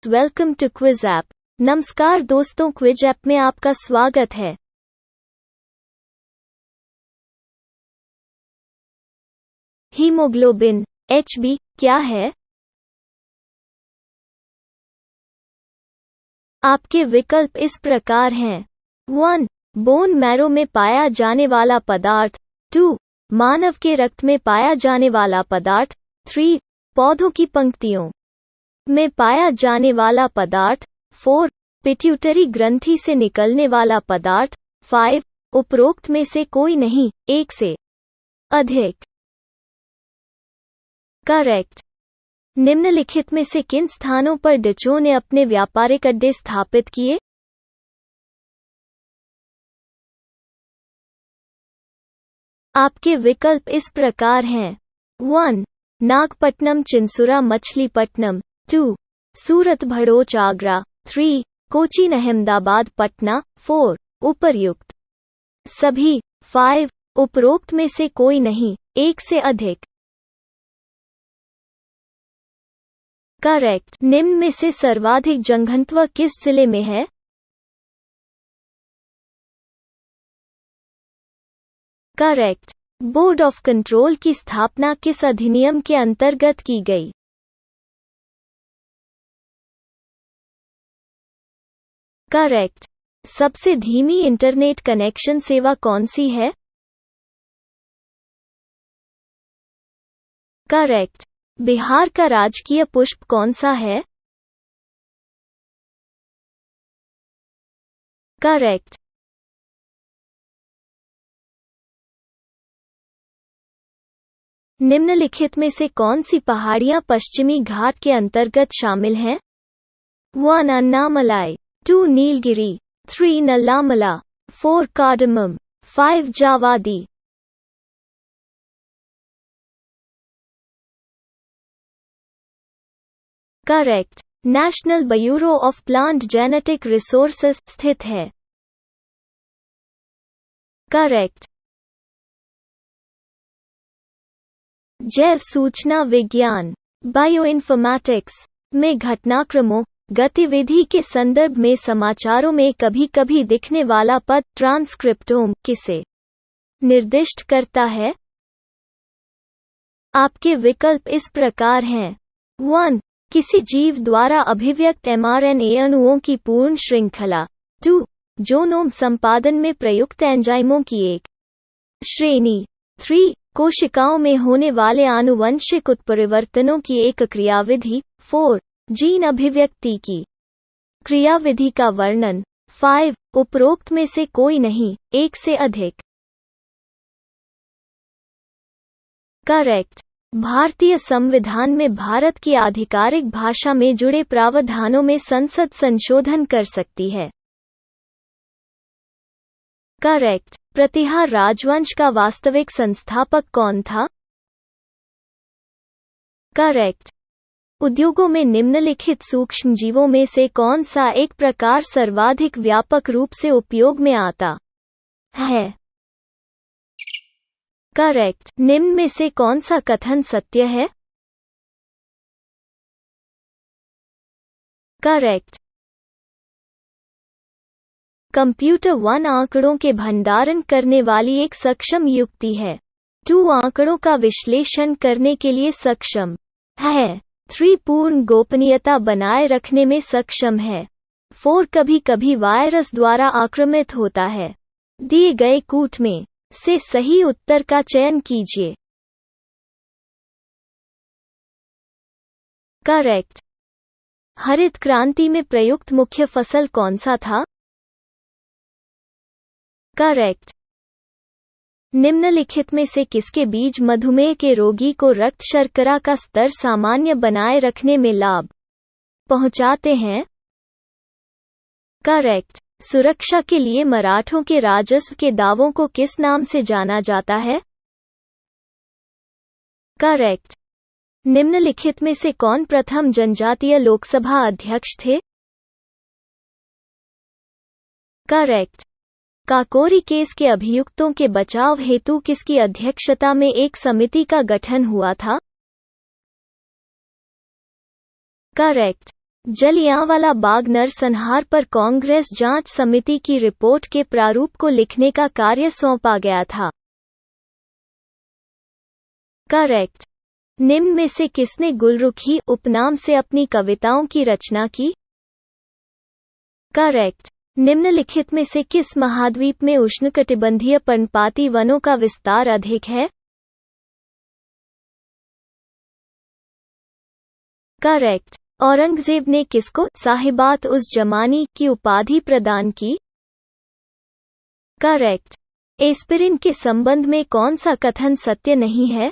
Welcome to quiz app. नमस्कार दोस्तों, quiz app में आपका स्वागत है। हीमोग्लोबिन HB क्या है? आपके विकल्प इस प्रकार हैं। 1. बोन मैरो में पाया जाने वाला पदार्थ। 2. मानव के रक्त में पाया जाने वाला पदार्थ। 3. पौधों की पंक्तियों में पाया जाने वाला पदार्थ। 4. पिट्यूटरी ग्रंथि से निकलने वाला पदार्थ। 5. उपरोक्त में से कोई नहीं, एक से अधिक। करेक्ट। निम्नलिखित में से किन स्थानों पर डचों ने अपने व्यापारिक अड्डे स्थापित किए? आपके विकल्प इस प्रकार हैं। 1. नागपट्टनम चिंसुरा मछलीपट्टनम। 2. सूरत भड़ोच आगरा। 3. कोचीन अहमदाबाद पटना। 4. उपर्युक्त सभी। 5. उपरोक्त में से कोई नहीं, एक से अधिक। करेक्ट। निम्न में से सर्वाधिक जनघनत्व किस जिले में है? करेक्ट। बोर्ड ऑफ कंट्रोल की स्थापना किस अधिनियम के अंतर्गत की गई? करेक्ट। सबसे धीमी इंटरनेट कनेक्शन सेवा कौन सी है? करेक्ट। बिहार का राजकीय पुष्प कौन सा है? करेक्ट। निम्नलिखित में से कौन सी पहाड़ियां पश्चिमी घाट के अंतर्गत शामिल हैं? 1. Annamalai. 2. Nilgiri. 3. Nallamala. 4. Cardamom. 5. Javadi. Correct. National bureau of plant genetic resources स्थित है। करेक्ट। जैव सूचना विज्ञान बायोइन्फॉर्मेटिक्स में घटनाक्रमों गतिविधि के संदर्भ में समाचारों में कभी कभी दिखने वाला पद ट्रांसक्रिप्टोम किसे निर्दिष्ट करता है? आपके विकल्प इस प्रकार हैं। 1. किसी जीव द्वारा अभिव्यक्त mRNA अणुओं की पूर्ण श्रृंखला। 2. जोनोम संपादन में प्रयुक्त एंजाइमों की एक श्रेणी। 3. कोशिकाओं में होने वाले आनुवंशिक उत्परिवर्तनों की एक क्रियाविधि। 4. जीन अभिव्यक्ति की क्रियाविधि का वर्णन। 5. उपरोक्त में से कोई नहीं, एक से अधिक। करेक्ट। भारतीय संविधान में भारत की आधिकारिक भाषा में जुड़े प्रावधानों में संसद संशोधन कर सकती है। करेक्ट। प्रतिहार राजवंश का वास्तविक संस्थापक कौन था? करेक्ट। उद्योगों में निम्नलिखित सूक्ष्मजीवों में से कौन सा एक प्रकार सर्वाधिक व्यापक रूप से उपयोग में आता है? करेक्ट। निम्न में से कौन सा कथन सत्य है? करेक्ट। कंप्यूटर 1 आंकड़ों के भंडारण करने वाली एक सक्षम युक्ति है। 2. आंकड़ों का विश्लेषण करने के लिए सक्षम है। 3. पूर्ण गोपनीयता बनाए रखने में सक्षम है। 4. कभी कभी वायरस द्वारा आक्रामित होता है। दिए गए कूट में से सही उत्तर का चयन कीजिए। करेक्ट। हरित क्रांति में प्रयुक्त मुख्य फसल कौन सा था? करेक्ट। निम्नलिखित में से किसके बीज मधुमेह के रोगी को रक्त शर्करा का स्तर सामान्य बनाए रखने में लाभ पहुंचाते हैं? करेक्ट। सुरक्षा के लिए मराठों के राजस्व के दावों को किस नाम से जाना जाता है? करेक्ट। निम्नलिखित में से कौन प्रथम जनजातीय लोकसभा अध्यक्ष थे? करेक्ट। काकोरी केस के अभियुक्तों के बचाव हेतु किसकी अध्यक्षता में एक समिति का गठन हुआ था? करेक्ट। जलियांवाला बाग नरसंहार पर कांग्रेस जांच समिति की रिपोर्ट के प्रारूप को लिखने का कार्य सौंपा गया था। करेक्ट। निम्न में से किसने गुलरुखी उपनाम से अपनी कविताओं की रचना की? करेक्ट। निम्नलिखित में से किस महाद्वीप में उष्णकटिबंधीय पर्णपाती वनों का विस्तार अधिक है? करेक्ट। औरंगजेब ने किसको साहिबात उस जमानी की उपाधि प्रदान की? करेक्ट। एस्पिरिन के संबंध में कौन सा कथन सत्य नहीं है?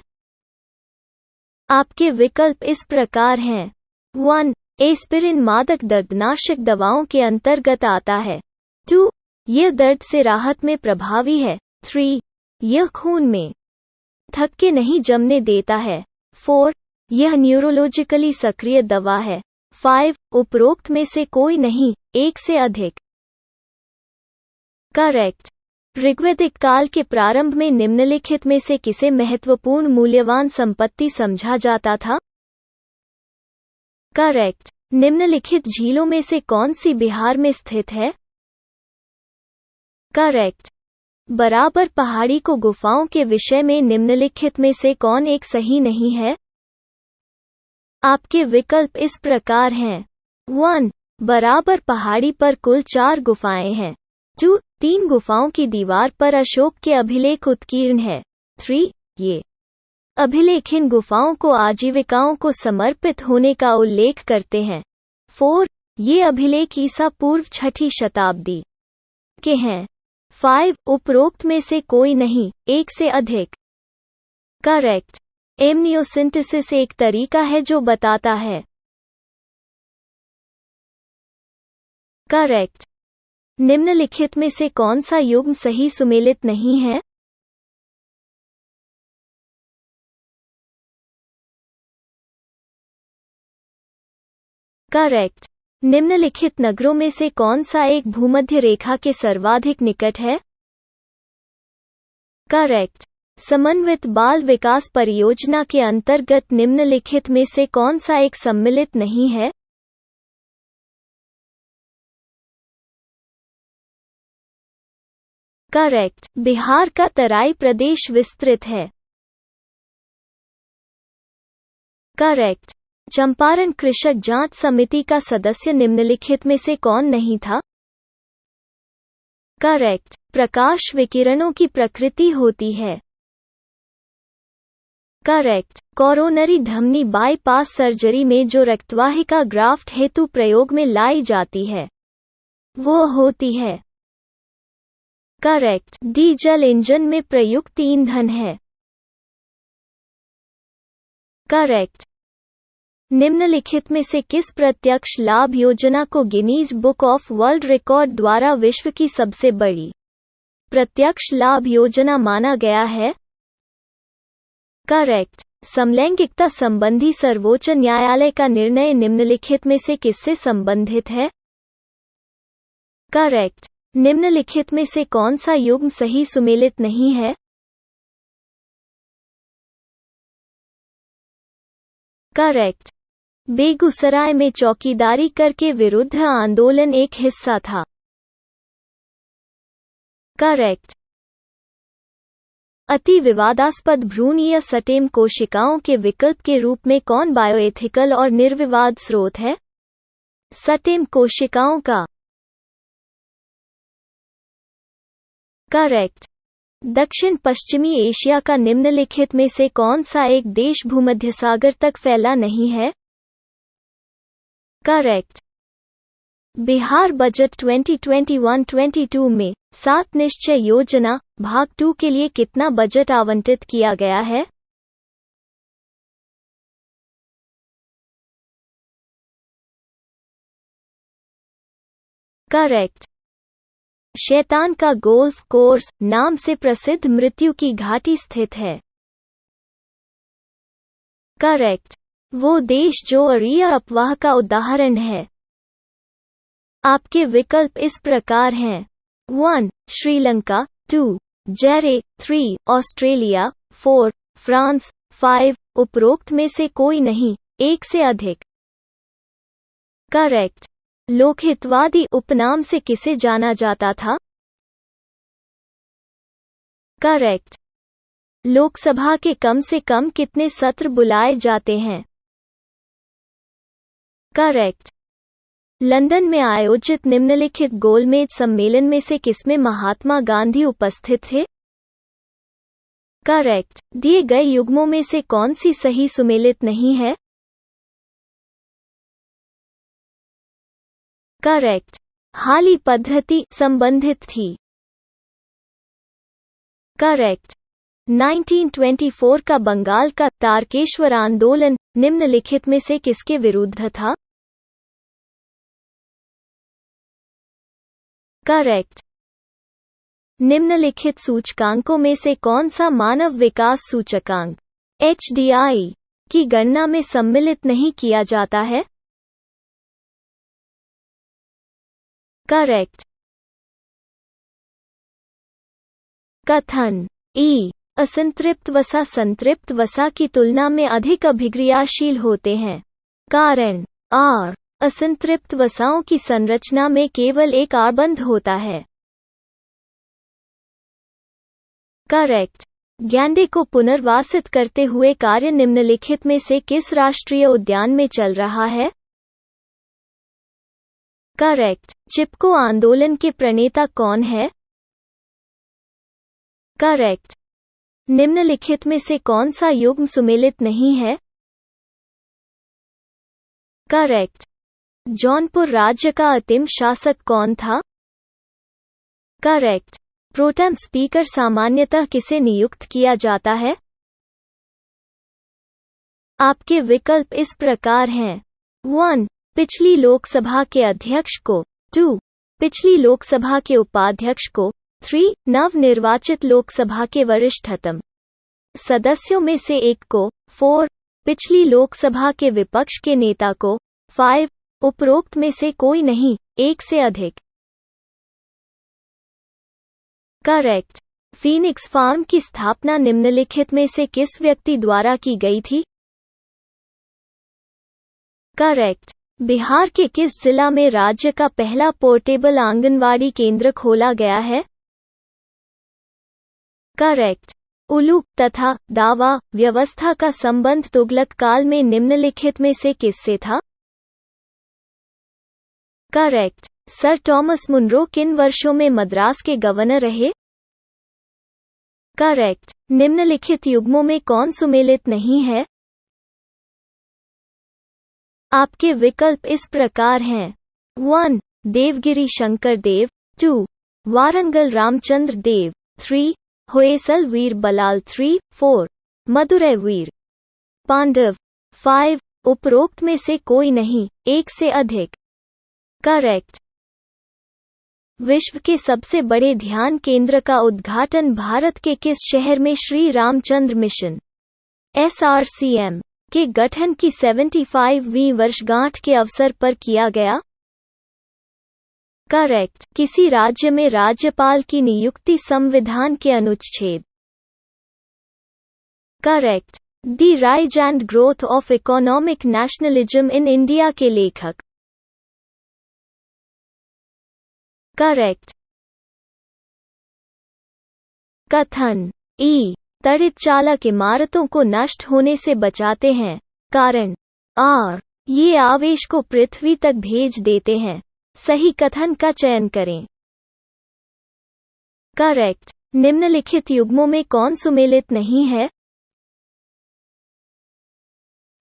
आपके विकल्प इस प्रकार हैं। 1. एस्पिरिन मादक दर्दनाशक दवाओं के अंतर्गत आता है। 2. यह दर्द से राहत में प्रभावी है। 3. यह खून में थक्के नहीं जमने देता है। 4. यह न्यूरोलॉजिकली सक्रिय दवा है। 5. उपरोक्त में से कोई नहीं, एक से अधिक। करेक्ट। ऋग्वैदिक काल के प्रारंभ में निम्नलिखित में से किसे महत्वपूर्ण मूल्यवान संपत्ति समझा जाता था? करेक्ट। निम्नलिखित झीलों में से कौन सी बिहार में स्थित है? करेक्ट। बराबर पहाड़ी को गुफाओं के विषय में निम्नलिखित में से कौन एक सही नहीं है? आपके विकल्प इस प्रकार हैं। 1. बराबर पहाड़ी पर कुल 4 गुफाएं हैं। 2. 3 गुफाओं की दीवार पर अशोक के अभिलेख उत्कीर्ण है। 3. ये अभिलेख इन गुफाओं को आजीविकाओं को समर्पित होने का उल्लेख करते हैं। 4. ये अभिलेख ईसा पूर्व 6ठी शताब्दी के हैं। 5. उपरोक्त में से कोई नहीं, एक से अधिक। करेक्ट। एमनियोसिंथेसिस एक तरीका है जो बताता है। करेक्ट। निम्नलिखित में से कौन सा युग्म सही सुमेलित नहीं है? करेक्ट। निम्नलिखित नगरों में से कौन सा एक भूमध्य रेखा के सर्वाधिक निकट है? करेक्ट। समन्वित बाल विकास परियोजना के अंतर्गत निम्नलिखित में से कौन सा एक सम्मिलित नहीं है? करेक्ट। बिहार का तराई प्रदेश विस्तृत है। करेक्ट। चंपारण कृषक जांच समिति का सदस्य निम्नलिखित में से कौन नहीं था? करेक्ट। प्रकाश विकिरणों की प्रकृति होती है। करेक्ट। कोरोनरी धमनी बाईपास सर्जरी में जो रक्तवाहिका ग्राफ्ट हेतु प्रयोग में लाई जाती है वो होती है। करेक्ट। डीजल इंजन में प्रयुक्त ईंधन है। करेक्ट। निम्नलिखित में से किस प्रत्यक्ष लाभ योजना को Guinness book of world record द्वारा विश्व की सबसे बड़ी प्रत्यक्ष लाभ योजना माना गया है? करेक्ट। समलैंगिकता संबंधी सर्वोच्च न्यायालय का निर्णय निम्नलिखित में से किससे संबंधित है? करेक्ट। निम्नलिखित में से कौन सा युग्म सही सुमेलित नहीं है? करेक्ट। बेगूसराय में चौकीदारी कर के विरुद्ध आंदोलन एक हिस्सा था। करेक्ट। अति विवादास्पद भ्रूणीय सटेम कोशिकाओं के विकल्प के रूप में कौन बायोएथिकल और निर्विवाद स्रोत है? सटेम कोशिकाओं का। करेक्ट। दक्षिण पश्चिमी एशिया का निम्नलिखित में से कौन सा एक देश भूमध्यसागर तक फैला नहीं है? करेक्ट। बिहार बजट 2021-22 में 7 निश्चय योजना भाग 2 के लिए कितना बजट आवंटित किया गया है? करेक्ट। शैतान का गोल्फ कोर्स नाम से प्रसिद्ध मृत्यु की घाटी स्थित है। करेक्ट। वो देश जो अरिया अफवाह का उदाहरण है। आपके विकल्प इस प्रकार हैं। 1. श्रीलंका, 2. जेरे, 3. ऑस्ट्रेलिया, 4. फ्रांस, 5. उपरोक्त में से कोई नहीं, एक से अधिक। करेक्ट। लोकहितवादी उपनाम से किसे जाना जाता था? करेक्ट। लोकसभा के कम से कम कितने सत्र बुलाए जाते हैं? करेक्ट। लंदन में आयोजित निम्नलिखित गोलमेज सम्मेलन में से किसमें महात्मा गांधी उपस्थित थे? करेक्ट। दिए गए युग्मों में से कौन सी सही सुमेलित नहीं है? करेक्ट। हाली पद्धति संबंधित थी। करेक्ट। 1924 का बंगाल का तारकेश्वर आंदोलन निम्नलिखित में से किसके विरुद्ध था? करेक्ट। निम्नलिखित सूचकांकों में से कौन सा मानव विकास सूचकांक HDI की गणना में सम्मिलित नहीं किया जाता है? करेक्ट। कथन E असंतृप्त वसा संतृप्त वसा की तुलना में अधिक अभिक्रियाशील होते हैं। कारण R असंतृप्त वसाओं की संरचना में केवल एक आबंध होता है। करेक्ट। गैंडे को पुनर्वासित करते हुए कार्य निम्नलिखित में से किस राष्ट्रीय उद्यान में चल रहा है? करेक्ट। चिपको आंदोलन के प्रणेता कौन है? करेक्ट। निम्नलिखित में से कौन सा युग्म सुमेलित नहीं है? करेक्ट। जौनपुर राज्य का अंतिम शासक कौन था? करेक्ट। प्रोटेम स्पीकर सामान्यतः किसे नियुक्त किया जाता है? आपके विकल्प इस प्रकार हैं। 1. पिछली लोकसभा के अध्यक्ष को। 2. पिछली लोकसभा के उपाध्यक्ष को। 3. नवनिर्वाचित लोकसभा के वरिष्ठतम सदस्यों में से एक को। 4. पिछली लोकसभा के विपक्ष के नेता को। 5. उपरोक्त में से कोई नहीं, एक से अधिक। करेक्ट। फीनिक्स फार्म की स्थापना निम्नलिखित में से किस व्यक्ति द्वारा की गई थी? करेक्ट। बिहार के किस जिला में राज्य का पहला पोर्टेबल आंगनवाड़ी केंद्र खोला गया है? करेक्ट। उलूक तथा दावा व्यवस्था का संबंध तुगलक काल में निम्नलिखित में से किससे था? करेक्ट। सर टॉमस मुनरो किन वर्षों में मद्रास के गवर्नर रहे? करेक्ट। निम्नलिखित युग्मों में कौन सुमेलित नहीं है? आपके विकल्प इस प्रकार हैं। 1. देवगिरी शंकर देव। 2. वारंगल रामचंद्र देव। 3. होयसल वीर बलाल। 3. 4. मदुरै वीर पांडव। 5. उपरोक्त में से कोई नहीं, एक से अधिक। करेक्ट। विश्व के सबसे बड़े ध्यान केंद्र का उद्घाटन भारत के किस शहर में श्री रामचंद्र मिशन SRCM के गठन की 75वीं वर्षगांठ के अवसर पर किया गया? करेक्ट। किसी राज्य में राज्यपाल की नियुक्ति संविधान के अनुच्छेद। Correct. The rise and growth of economic nationalism in India के लेखक। करेक्ट। कथन E त्वरित चालक इमारतों को नष्ट होने से बचाते हैं। कारण R ये आवेश को पृथ्वी तक भेज देते हैं। सही कथन का चयन करें। करेक्ट। निम्नलिखित युग्मों में कौन सुमेलित नहीं है?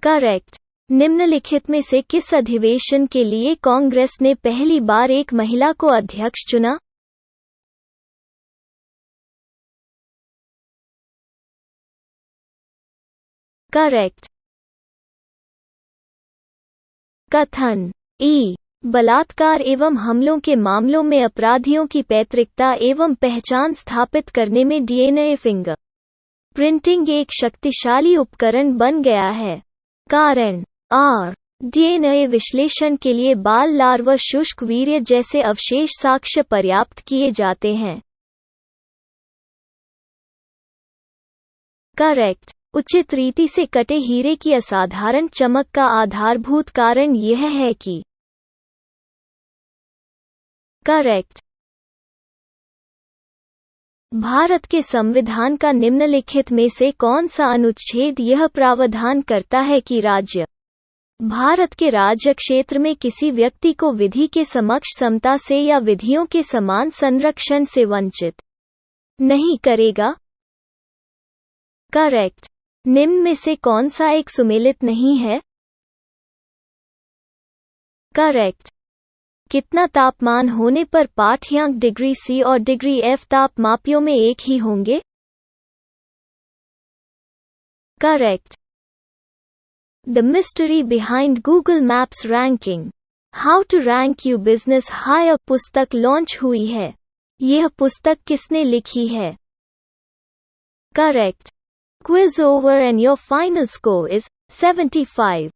करेक्ट। निम्नलिखित में से किस अधिवेशन के लिए कांग्रेस ने पहली बार एक महिला को अध्यक्ष चुना? करेक्ट। कथन E बलात्कार एवं हमलों के मामलों में अपराधियों की पैतृकता एवं पहचान स्थापित करने में DNA फिंगर प्रिंटिंग एक शक्तिशाली उपकरण बन गया है। कारण R DNA विश्लेषण के लिए बाल लार्वा शुष्क वीर्य जैसे अवशेष साक्ष्य पर्याप्त किए जाते हैं। करेक्ट। उचित रीति से कटे हीरे की असाधारण चमक का आधारभूत कारण यह है कि करेक्ट। भारत के संविधान का निम्नलिखित में से कौन सा अनुच्छेद यह प्रावधान करता है कि राज्य भारत के राज्य क्षेत्र में किसी व्यक्ति को विधि के समक्ष समता से या विधियों के समान संरक्षण से वंचित नहीं करेगा? करेक्ट। निम्न में से कौन सा एक सुमेलित नहीं है? करेक्ट। कितना तापमान होने पर पाठ्यांक डिग्री सी और डिग्री एफ तापमापियों में एक ही होंगे? Correct. The mystery behind Google Maps ranking. How to rank you business higher पुस्तक लॉन्च हुई है। यह पुस्तक किसने लिखी है? Correct. Quiz over and your final score is 75.